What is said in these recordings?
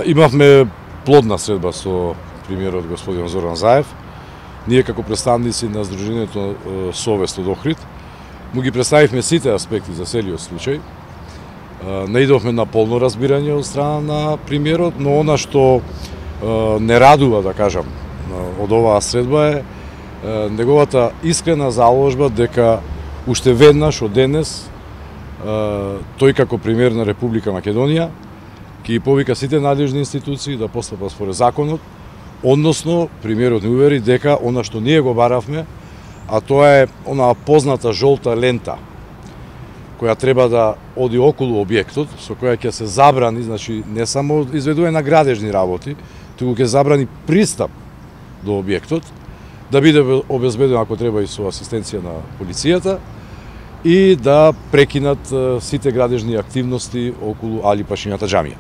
Имавме плодна средба со премиерот господин Зоран Заев. Ние како представници на Сдруженијето Совест од Охрид му ги представивме сите аспекти за целиот случај. Наидовме на полно разбирање од страна на премиерот, но она што не радува, да кажам, од оваа средба е неговата искрена заложба дека уште веднаш од денес тој како премиер на Република Македонија ќе ги повика сите надлежни институции да постапат според законот, односно премиерот ни увери дека она што ние го баравме, а тоа е онаа позната жолта лента која треба да оди околу објектот, со која ќе се забрани, значи не само изведување на градежни работи, туку ќе забрани пристап до објектот, да биде обезбедено ако треба и со асистенција на полицијата и да прекинат сите градежни активности околу Али Пашињата џамија.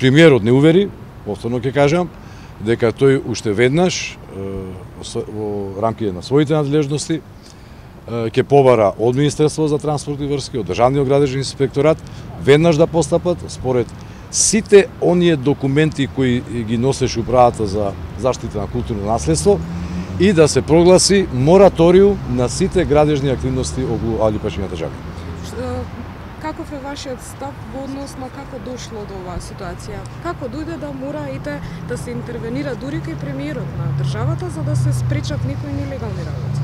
Премиерот не увери, повторно ќе кажам, дека тој уште веднаш во рамките на своите надлежности ќе побара од Министерството за транспорт и врски, од Државниот градежен инспекторат, веднаш да постапат според сите оние документи кои ги носеше Управата за заштита на културно наследство и да се прогласи мораториум на сите градежни активности околу Али Пашињата џамија. Каков е вашиот став во однос на како дошло до оваа ситуација? Како дојде да мораите да се интервенира дури кај премиерот на државата за да се спречат некои нелегални работи?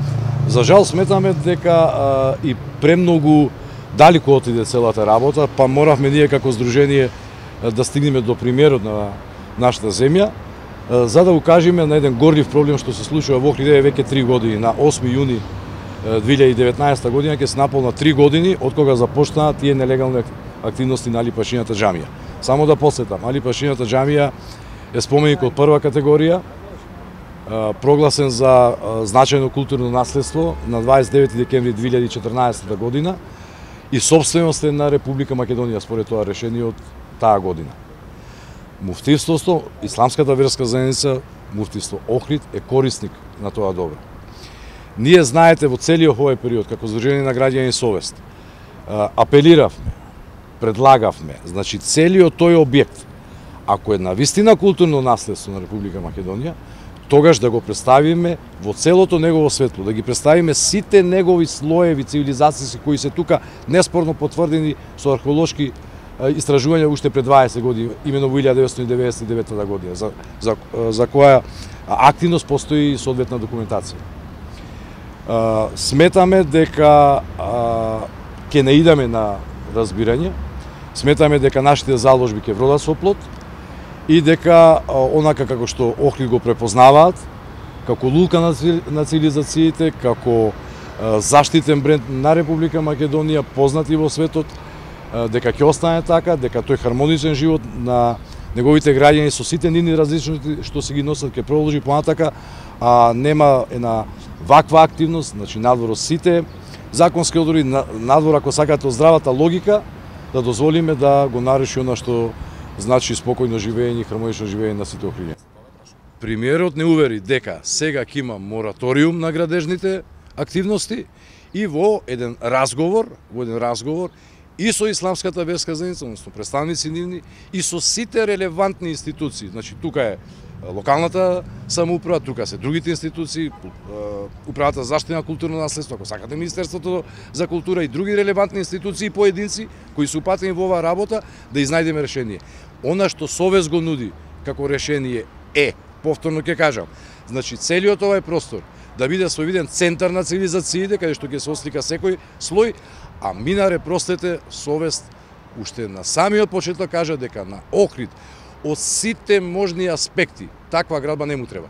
За жал сметаме дека и премногу далеко отиде целата работа, па моравме ние како здружение да стигнеме до премиерот на нашата земја, за да укажеме на еден горлив проблем што се случува во Охрид веќе 3 години. На 8 јуни 2019 година ќе се наполна 3 години од кога започнаа тие нелегални активности на Али Пашињата џамија. Само да посетам, Али Пашињата џамија е споменик од прва категорија, прогласен за значајно културно наследство на 29 декември 2014 година и собственост е на Република Македонија според тоа решение од таа година. Муфтивството, Исламската верска заедница, Муфтивство Охрид е корисник на тоа добро. Ние, знаете, во целиот овој период, како Сдружение на граѓани Совест, апелиравме, предлагавме, значи целиот тој објект, ако е навистина културно наследство на Република Македонија, тогаш да го представиме во целото негово светло, да ги представиме сите негови слоеви цивилизацијски кои се тука неспорно потврдени со археолошки истражувања уште пред 20 години, имено во 1999 година, за која активност постои и соодветна документација. Сметаме дека ќе не идеме на разбирање, сметаме дека нашите заложби ќе вродат со плод и дека онака како што Охрид го препознаваат, како лука на цивилизациите, како заштитен бренд на Република Македонија, познати во светот, дека ќе остане така, дека тој хармоничен живот на неговите граѓани со сите нивни различности што се ги носат ќе продолжи понатака, а нема една ваква активност, значи надвор од сите законски одредби, надвор ако сакате од здравата логика, да дозволиме да го нареши она што значи спокојно живење и хармонично живење на сите охриѓани. Премиерот не увери дека сега ќе има мораториум на градежните активности и во еден разговор и со Исламската верска заедница, односно представници нивни, и со сите релевантни институции. Значи, тука е локалната самоуправа, тука се другите институции, Управата за заштита на културно наследство, ако сакате Министерството за култура и други релевантни институции и поединци кои се упатени во оваа работа, да изнајдеме решение. Она што Совест го нуди како решение е, повторно ќе кажам, значи целиот овој простор да биде совиден центар на цивилизациите, каде што ќе се ослика секој слој, а минаре, простете, Совест уште на самиот почеток кажа дека на Охрид од сите можни аспекти таква градба не му треба.